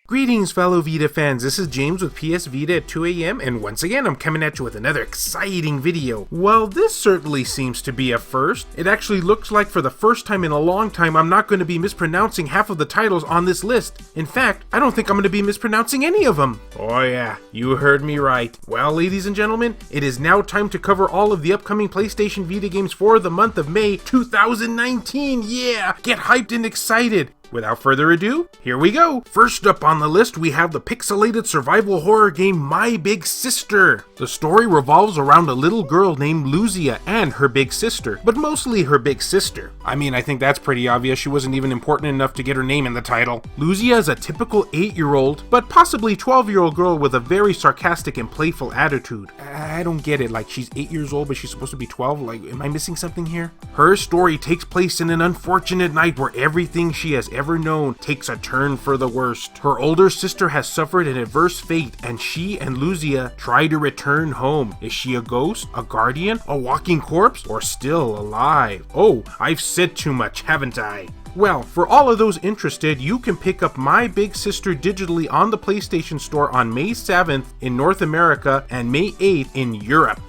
Greetings fellow Vita fans, this is James with PS Vita at 2 AM, and once again I'm coming at you with another exciting video. Well, this certainly seems to be a first. It actually looks like for the first time in a long time I'm not going to be mispronouncing half of the titles on this list. In fact, I don't think I'm going to be mispronouncing any of them. Oh yeah, you heard me right. Well, ladies and gentlemen, it is now time to cover all of the upcoming PlayStation Vita games for the month of May 2019. Yeah, get hyped and excited. Without further ado, here we go! First up on the list, we have the pixelated survival horror game My Big Sister. The story revolves around a little girl named Luzia and her big sister, but mostly her big sister. I mean, I think that's pretty obvious. She wasn't even important enough to get her name in the title. Luzia is a typical 8-year-old, but possibly 12-year-old girl with a very sarcastic and playful attitude. I don't get it, like she's 8 years old but she's supposed to be 12? Like, am I missing something here? Her story takes place in an unfortunate night where everything she has ever known takes a turn for the worst. Her older sister has suffered an adverse fate and she and Luzia try to return home. Is she a ghost, a guardian, a walking corpse, or still alive? Oh, I've said too much, haven't I? Well, for all of those interested, you can pick up My Big Sister digitally on the PlayStation Store on May 7th in North America and May 8th in Europe.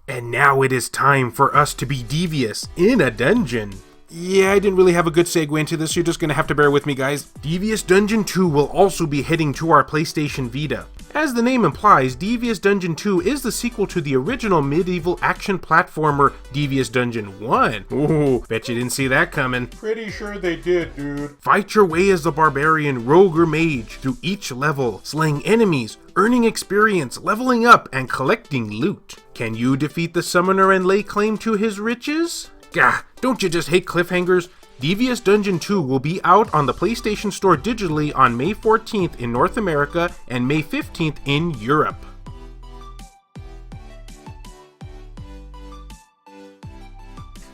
And now it is time for us to be devious in a dungeon. Yeah, I didn't really have a good segue into this, you're just gonna have to bear with me, guys. Devious Dungeon 2 will also be heading to our PlayStation Vita. As the name implies, Devious Dungeon 2 is the sequel to the original medieval action platformer Devious Dungeon 1. Ooh, bet you didn't see that coming. Pretty sure they did, dude. Fight your way as the barbarian, rogue, or mage through each level, slaying enemies, earning experience, leveling up, and collecting loot. Can you defeat the summoner and lay claim to his riches? Gah, don't you just hate cliffhangers? Devious Dungeon 2 will be out on the PlayStation Store digitally on May 14th in North America and May 15th in Europe.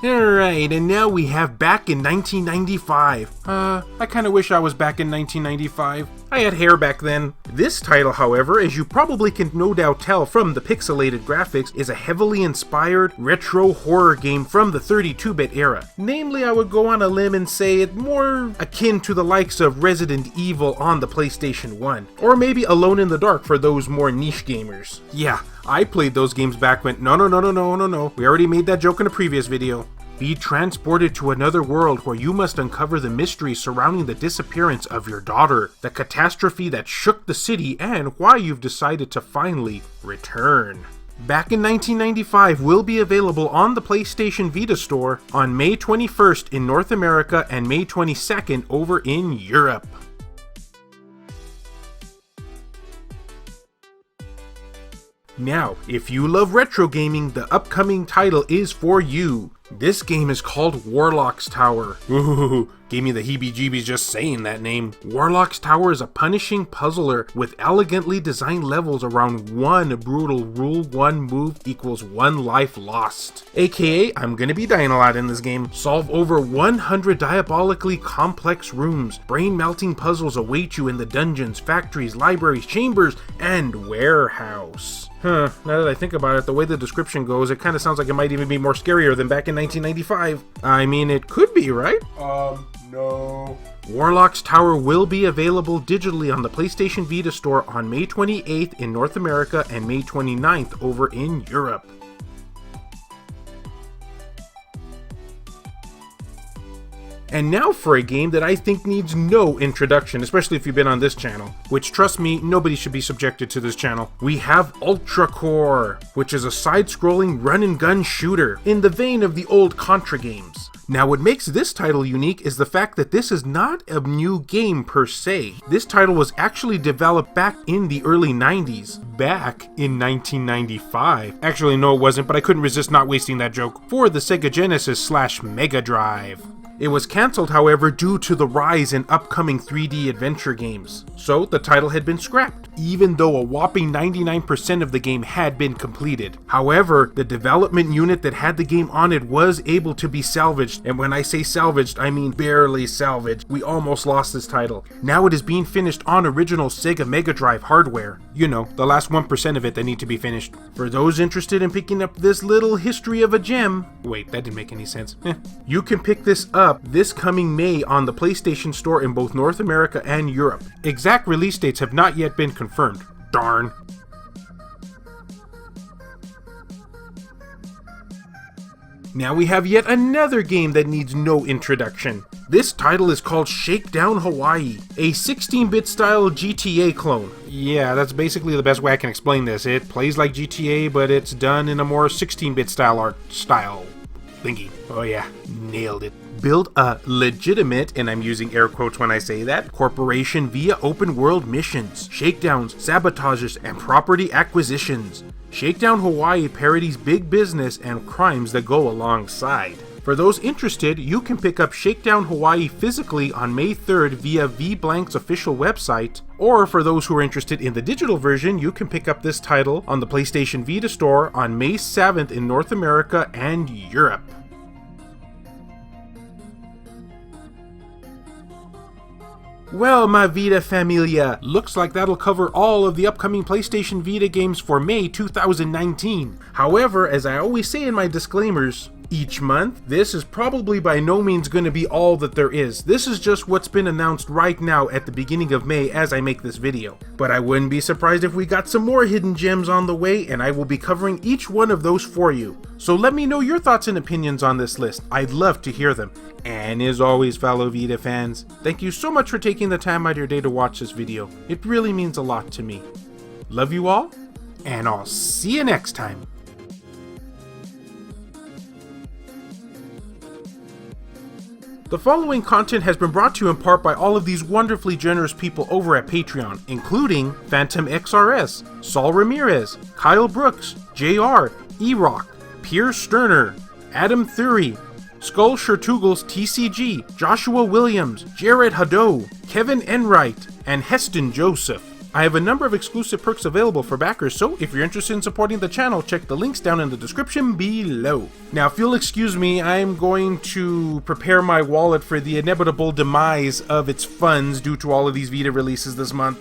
Alright, and now we have Back in 1995. I kinda wish I was back in 1995. I had hair back then. This title, however, as you probably can no doubt tell from the pixelated graphics, is a heavily inspired retro horror game from the 32-bit era. Namely, I would go on a limb and say it more akin to the likes of Resident Evil on the PlayStation 1. Or maybe Alone in the Dark for those more niche gamers. Yeah, I played those games back when— No. We already made that joke in a previous video. Be transported to another world where you must uncover the mysteries surrounding the disappearance of your daughter, the catastrophe that shook the city, and why you've decided to finally return. Back in 1995 will be available on the PlayStation Vita store on May 21st in North America and May 22nd over in Europe. Now, if you love retro gaming, the upcoming title is for you. This game is called Warlock's Tower. Ooh, gave me the heebie-jeebies just saying that name. Warlock's Tower is a punishing puzzler with elegantly designed levels around one brutal rule 1 move equals 1 life lost. AKA, I'm gonna be dying a lot in this game. Solve over 100 diabolically complex rooms. Brain-melting puzzles await you in the dungeons, factories, libraries, chambers, and warehouse. Now that I think about it, the way the description goes, it kind of sounds like it might even be more scarier than back in 1995. I mean, it could be, right? No. Warlock's Tower will be available digitally on the PlayStation Vita store on May 28th in North America and May 29th over in Europe. And now for a game that I think needs no introduction, especially if you've been on this channel, which, trust me, nobody should be subjected to this channel. We have Ultracore, which is a side-scrolling run-and-gun shooter in the vein of the old Contra games. Now, what makes this title unique is the fact that this is not a new game per se. This title was actually developed back in the early 90s, back in 1995. Actually, no it wasn't, but I couldn't resist not wasting that joke, for the Sega Genesis / Mega Drive. It was cancelled, however, due to the rise in upcoming 3D adventure games, so the title had been scrapped, even though a whopping 99% of the game had been completed. However, the development unit that had the game on it was able to be salvaged, and when I say salvaged, I mean barely salvaged. We almost lost this title. Now it is being finished on original Sega Mega Drive hardware. You know, the last 1% of it that need to be finished. For those interested in picking up this little history of a gem— wait, that didn't make any sense. You can pick this up up this coming May on the PlayStation Store in both North America and Europe. Exact release dates have not yet been confirmed. Darn. Now we have yet another game that needs no introduction. This title is called Shakedown Hawaii, a 16-bit style GTA clone. Yeah, that's basically the best way I can explain this. It plays like GTA, but it's done in a more 16-bit style art style thingy. Oh yeah, nailed it. Build a legitimate, and I'm using air quotes when I say that, corporation via open world missions, shakedowns, sabotages, and property acquisitions. Shakedown Hawaii parodies big business and crimes that go alongside. For those interested, you can pick up Shakedown Hawaii physically on May 3rd via VBlank's official website, or for those who are interested in the digital version, you can pick up this title on the PlayStation Vita store on May 7th in North America and Europe. Well, my Vita familia, looks like that'll cover all of the upcoming PlayStation Vita games for May 2019. However, as I always say in my disclaimers, each month, this is probably by no means going to be all that there is. This is just what's been announced right now at the beginning of May as I make this video. But I wouldn't be surprised if we got some more hidden gems on the way, and I will be covering each one of those for you. So let me know your thoughts and opinions on this list. I'd love to hear them. And as always, fellow Vita fans, thank you so much for taking the time out of your day to watch this video. It really means a lot to me. Love you all, and I'll see you next time. The following content has been brought to you in part by all of these wonderfully generous people over at Patreon, including Phantom XRS, Saul Ramirez, Kyle Brooks, JR, E-Rock, Pierce Sterner, Adam Thury, Skull Shertugels TCG, Joshua Williams, Jared Haddo, Kevin Enright, and Heston Joseph. I have a number of exclusive perks available for backers, so if you're interested in supporting the channel, check the links down in the description below. Now, if you'll excuse me, I'm going to prepare my wallet for the inevitable demise of its funds due to all of these Vita releases this month.